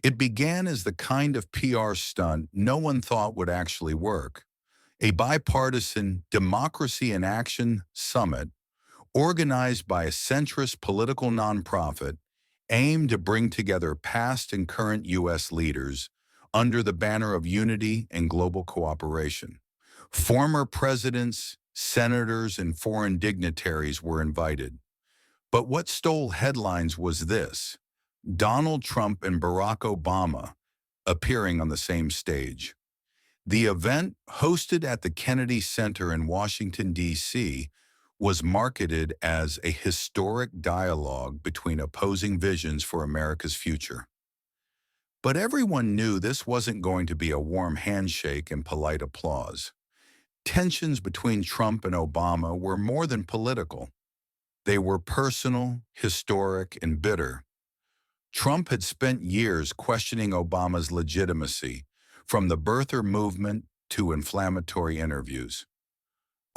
It began as the kind of PR stunt no one thought would actually work. A bipartisan Democracy in Action summit organized by a centrist political nonprofit aimed to bring together past and current U.S. leaders under the banner of unity and global cooperation. Former presidents, senators, and foreign dignitaries were invited. But what stole headlines was this: Donald Trump and Barack Obama appearing on the same stage. The event, hosted at the Kennedy Center in Washington, D.C., was marketed as a historic dialogue between opposing visions for America's future. But everyone knew this wasn't going to be a warm handshake and polite applause. Tensions between Trump and Obama were more than political. They were personal, historic, and bitter. Trump had spent years questioning Obama's legitimacy, from the birther movement to inflammatory interviews.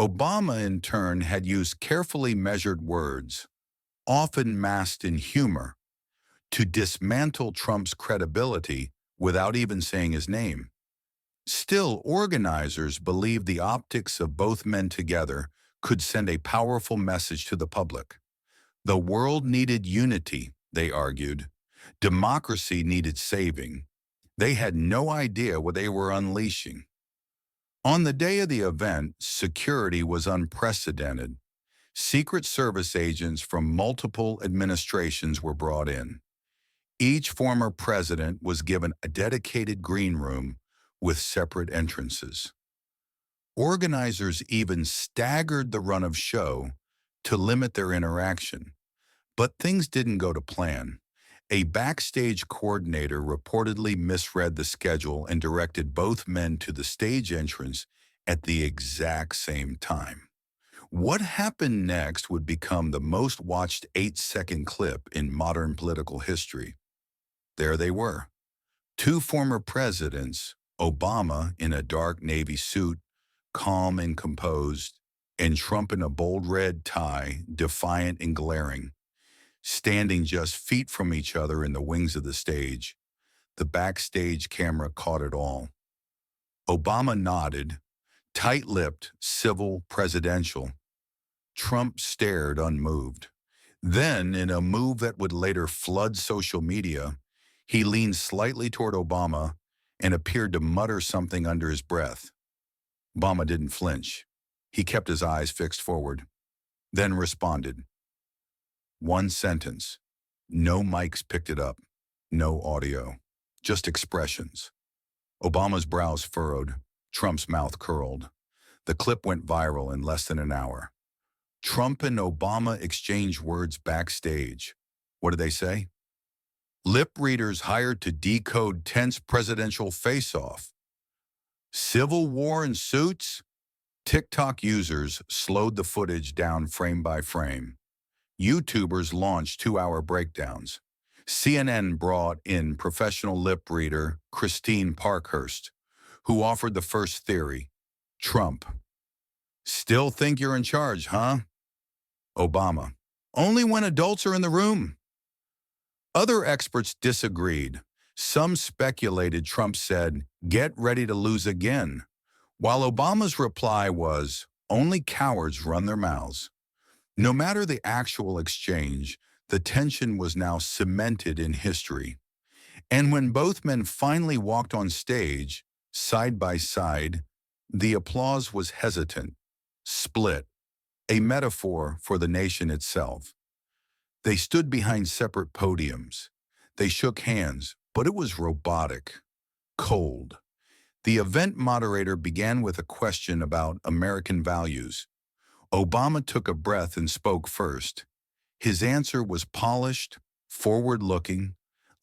Obama, in turn, had used carefully measured words, often masked in humor, to dismantle Trump's credibility without even saying his name. Still, organizers believed the optics of both men together could send a powerful message to the public. The world needed unity, they argued. Democracy needed saving. They had no idea what they were unleashing. On the day of the event, security was unprecedented. Secret Service agents from multiple administrations were brought in. Each former president was given a dedicated green room with separate entrances. Organizers even staggered the run of show to limit their interaction. But things didn't go to plan. A backstage coordinator reportedly misread the schedule and directed both men to the stage entrance at the exact same time. What happened next would become the most watched 8-second clip in modern political history. There they were, two former presidents, Obama in a dark navy suit, calm and composed, and Trump in a bold red tie, defiant and glaring, standing just feet from each other in the wings of the stage. The backstage camera caught it all. Obama nodded, tight-lipped, civil, presidential. Trump stared unmoved. Then, in a move that would later flood social media, he leaned slightly toward Obama and appeared to mutter something under his breath. Obama didn't flinch. He kept his eyes fixed forward, then responded. One sentence. No mics picked it up. No audio. Just expressions. Obama's brows furrowed. Trump's mouth curled. The clip went viral in less than an hour. Trump and Obama exchanged words backstage. What did they say? Lip readers hired to decode tense presidential face-off. Civil war in suits? TikTok users slowed the footage down frame by frame. YouTubers launched 2-hour breakdowns. CNN brought in professional lip reader Christine Parkhurst, who offered the first theory. Trump. Still think you're in charge, huh? Obama. Only when adults are in the room. Other experts disagreed. Some speculated Trump said, "Get ready to lose again," while Obama's reply was, "Only cowards run their mouths." No matter the actual exchange, the tension was now cemented in history. And when both men finally walked on stage, side by side, the applause was hesitant, split, a metaphor for the nation itself. They stood behind separate podiums. They shook hands, but it was robotic, cold. The event moderator began with a question about American values. Obama took a breath and spoke first. His answer was polished, forward-looking,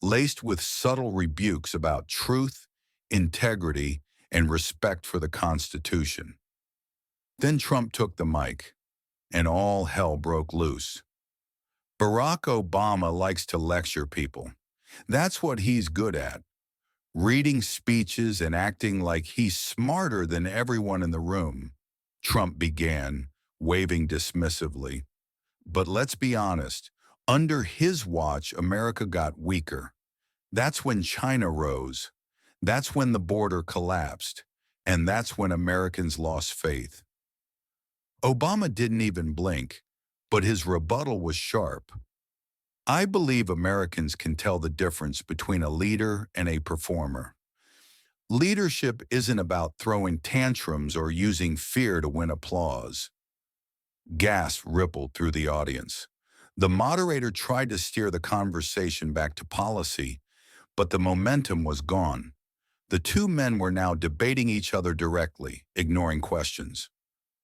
laced with subtle rebukes about truth, integrity, and respect for the Constitution. Then Trump took the mic, and all hell broke loose. Barack Obama likes to lecture people. That's what he's good at. Reading speeches and acting like he's smarter than everyone in the room. Trump began, waving dismissively. But let's be honest, under his watch, America got weaker. That's when China rose. That's when the border collapsed. And that's when Americans lost faith. Obama didn't even blink, but his rebuttal was sharp. I believe Americans can tell the difference between a leader and a performer. Leadership isn't about throwing tantrums or using fear to win applause. Gasps rippled through the audience. The moderator tried to steer the conversation back to policy, but the momentum was gone. The two men were now debating each other directly, ignoring questions.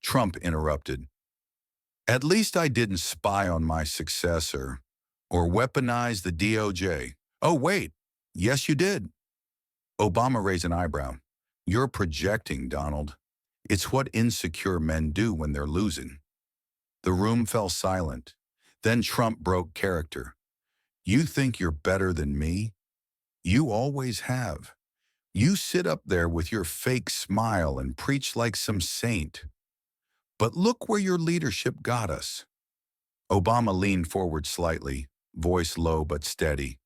Trump interrupted. At least I didn't spy on my successor or weaponize the DOJ. Oh, wait. Yes, you did. Obama raised an eyebrow. You're projecting, Donald. It's what insecure men do when they're losing. The room fell silent. Then Trump broke character. You think you're better than me? You always have. You sit up there with your fake smile and preach like some saint. But look where your leadership got us. Obama leaned forward slightly, voice low but steady.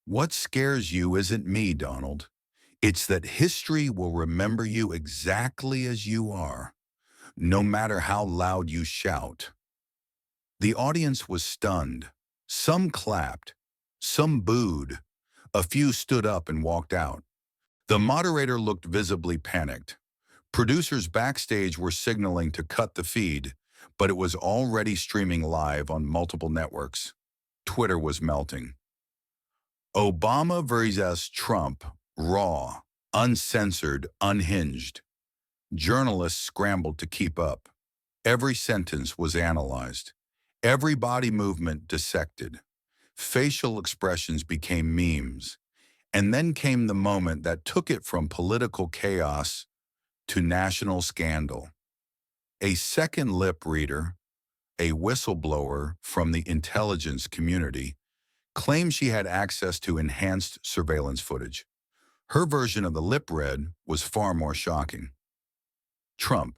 What scares you isn't me, Donald. It's that history will remember you exactly as you are, no matter how loud you shout. The audience was stunned. Some clapped, some booed. A few stood up and walked out. The moderator looked visibly panicked. Producers backstage were signaling to cut the feed, but it was already streaming live on multiple networks. Twitter was melting. Obama versus Trump, raw, uncensored, unhinged. Journalists scrambled to keep up. Every sentence was analyzed. Every body movement dissected. Facial expressions became memes. And then came the moment that took it from political chaos to national scandal. A second lip reader, a whistleblower from the intelligence community, claimed she had access to enhanced surveillance footage. Her version of the lip read was far more shocking. Trump,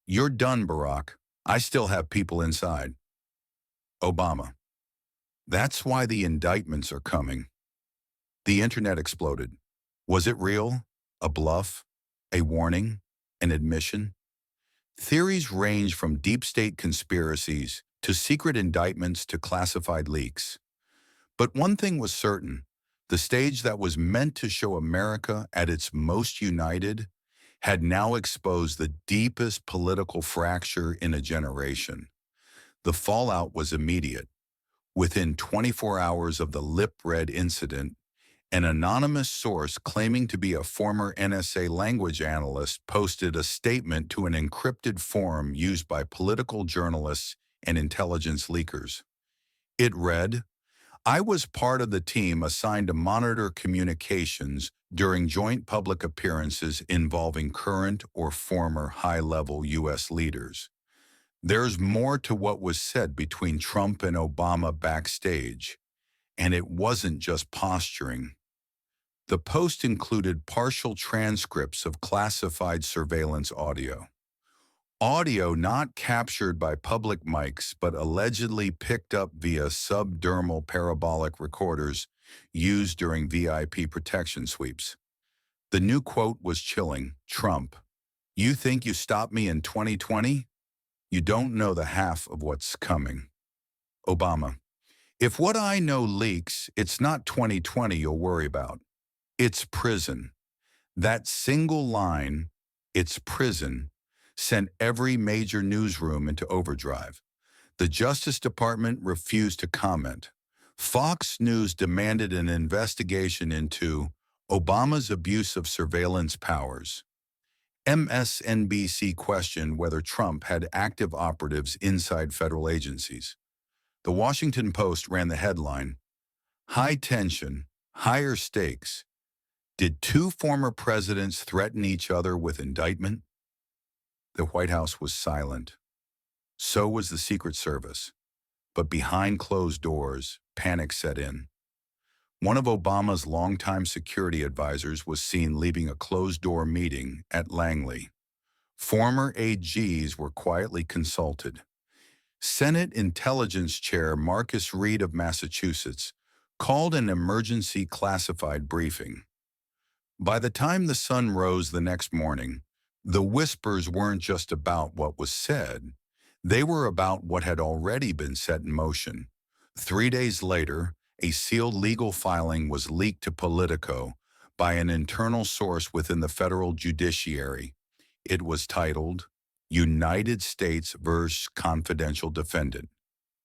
you're done, Barack. I still have people inside. Obama, that's why the indictments are coming. The internet exploded. Was it real? A bluff? A warning? An admission? Theories range from deep state conspiracies to secret indictments to classified leaks. But one thing was certain, the stage that was meant to show America at its most united had now exposed the deepest political fracture in a generation. The fallout was immediate. Within 24 hours of the lip-read incident, an anonymous source claiming to be a former NSA language analyst posted a statement to an encrypted forum used by political journalists and intelligence leakers. It read, I was part of the team assigned to monitor communications during joint public appearances involving current or former high-level U.S. leaders. There's more to what was said between Trump and Obama backstage, and it wasn't just posturing. The post included partial transcripts of classified surveillance audio. Audio not captured by public mics but allegedly picked up via subdermal parabolic recorders used during VIP protection sweeps. The new quote was chilling. Trump, you think you stopped me in 2020? You don't know the half of what's coming. Obama, if what I know leaks, it's not 2020 you'll worry about. It's prison. That single line, it's prison, sent every major newsroom into overdrive. The Justice Department refused to comment. Fox News demanded an investigation into Obama's abuse of surveillance powers. MSNBC questioned whether Trump had active operatives inside federal agencies. The Washington Post ran the headline, High tension, higher stakes. Did two former presidents threaten each other with indictment? The White House was silent. So was the Secret Service. But behind closed doors, panic set in. One of Obama's longtime security advisors was seen leaving a closed-door meeting at Langley. Former AGs were quietly consulted. Senate Intelligence Chair Marcus Reed of Massachusetts, called an emergency classified briefing. By the time the sun rose the next morning, the whispers weren't just about what was said. They were about what had already been set in motion. 3 days later, a sealed legal filing was leaked to Politico by an internal source within the federal judiciary. It was titled, United States vs. Confidential Defendant,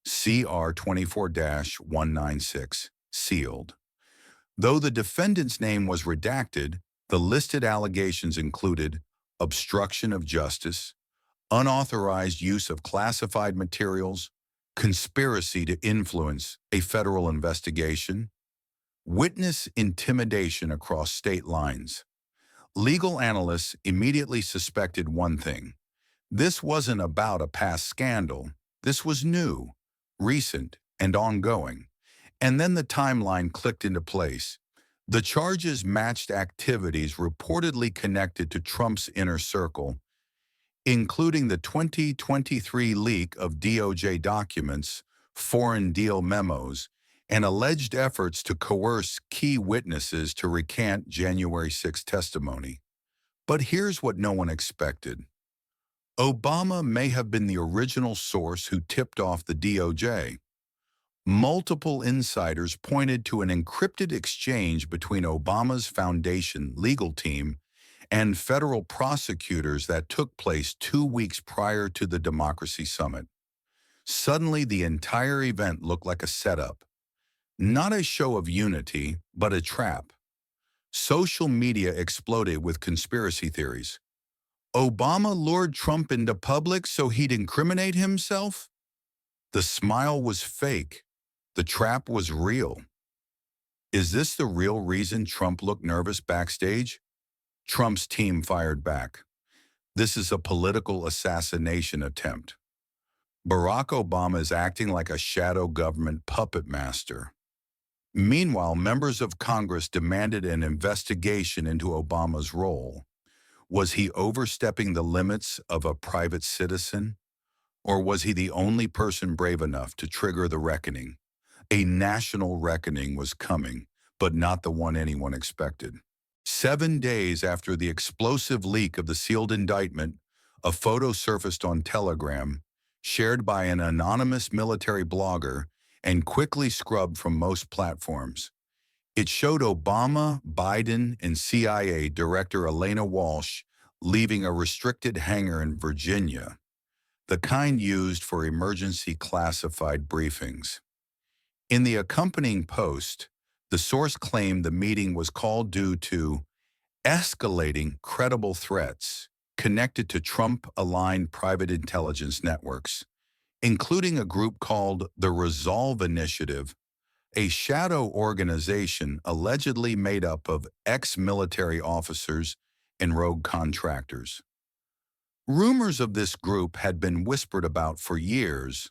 CR 24-196, sealed. Though the defendant's name was redacted, the listed allegations included obstruction of justice, unauthorized use of classified materials, conspiracy to influence a federal investigation, witness intimidation across state lines. Legal analysts immediately suspected one thing. This wasn't about a past scandal. This was new, recent, and ongoing. And then the timeline clicked into place. The charges matched activities reportedly connected to Trump's inner circle, including the 2023 leak of DOJ documents, foreign deal memos, and alleged efforts to coerce key witnesses to recant January 6 testimony. But here's what no one expected. Obama may have been the original source who tipped off the DOJ. Multiple insiders pointed to an encrypted exchange between Obama's foundation legal team and federal prosecutors that took place 2 weeks prior to the Democracy Summit. Suddenly, the entire event looked like a setup. Not a show of unity, but a trap. Social media exploded with conspiracy theories. Obama lured Trump into public so he'd incriminate himself? The smile was fake. The trap was real. Is this the real reason Trump looked nervous backstage? Trump's team fired back. This is a political assassination attempt. Barack Obama is acting like a shadow government puppet master. Meanwhile, members of Congress demanded an investigation into Obama's role. Was he overstepping the limits of a private citizen? Or was he the only person brave enough to trigger the reckoning? A national reckoning was coming, but not the one anyone expected. 7 days after the explosive leak of the sealed indictment, a photo surfaced on Telegram, shared by an anonymous military blogger, and quickly scrubbed from most platforms. It showed Obama, Biden, and CIA Director Elena Walsh leaving a restricted hangar in Virginia, the kind used for emergency classified briefings. In the accompanying post, the source claimed the meeting was called due to escalating credible threats connected to Trump-aligned private intelligence networks, including a group called the Resolve Initiative, a shadow organization allegedly made up of ex-military officers and rogue contractors. Rumors of this group had been whispered about for years,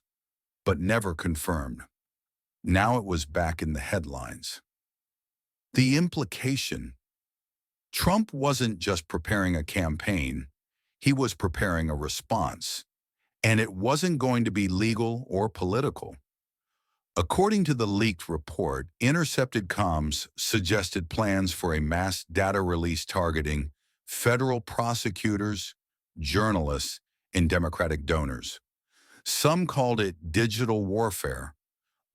but never confirmed. Now it was back in the headlines. The implication: Trump wasn't just preparing a campaign, he was preparing a response. And it wasn't going to be legal or political. According to the leaked report, intercepted comms suggested plans for a mass data release targeting federal prosecutors, journalists, and Democratic donors. Some called it digital warfare.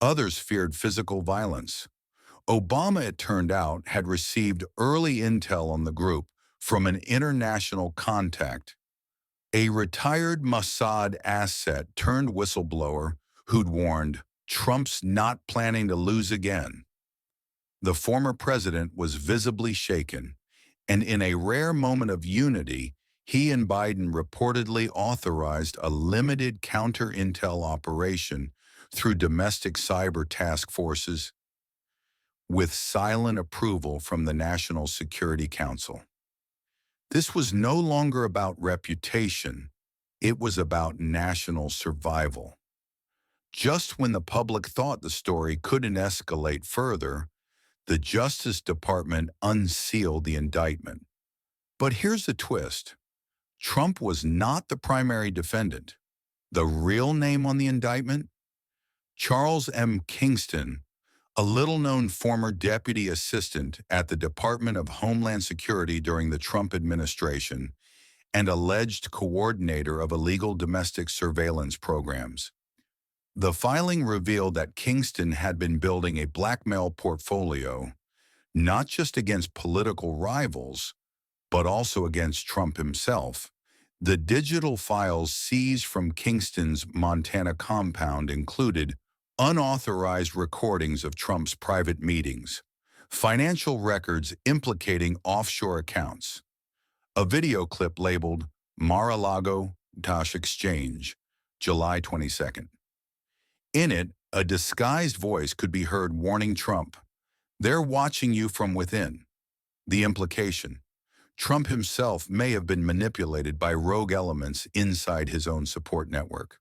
Others feared physical violence. Obama, it turned out, had received early intel on the group from an international contact, a retired Mossad asset turned whistleblower who'd warned Trump's not planning to lose again. The former president was visibly shaken, and in a rare moment of unity, he and Biden reportedly authorized a limited counter-intel operation through domestic cyber task forces with silent approval from the National Security Council. This was no longer about reputation, it was about national survival. Just when the public thought the story couldn't escalate further, the Justice Department unsealed the indictment. But here's the twist. Trump was not the primary defendant. The real name on the indictment? Charles M. Kingston, a little-known former deputy assistant at the Department of Homeland Security during the Trump administration and alleged coordinator of illegal domestic surveillance programs. The filing revealed that Kingston had been building a blackmail portfolio, not just against political rivals, but also against Trump himself. The digital files seized from Kingston's Montana compound included unauthorized recordings of Trump's private meetings, financial records implicating offshore accounts, a video clip labeled Mar-a-Lago Dash Exchange, July 22nd. In it, a disguised voice could be heard warning Trump, "They're watching you from within." The implication: Trump himself may have been manipulated by rogue elements inside his own support network.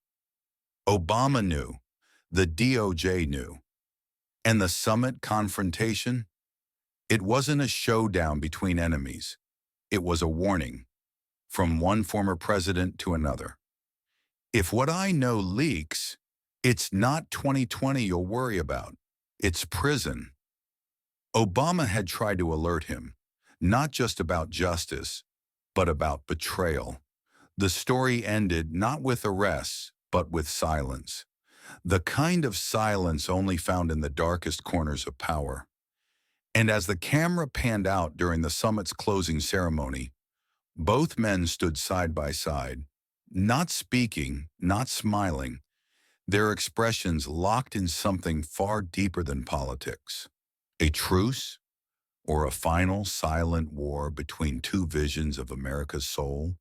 Obama knew, the DOJ knew, and the summit confrontation? It wasn't a showdown between enemies. It was a warning, from one former president to another. If what I know leaks, it's not 2020 you'll worry about. It's prison. Obama had tried to alert him, not just about justice, but about betrayal. The story ended not with arrests, but with silence. The kind of silence only found in the darkest corners of power. And as the camera panned out during the summit's closing ceremony, both men stood side by side, not speaking, not smiling, their expressions locked in something far deeper than politics. A truce, or a final silent war between two visions of America's soul?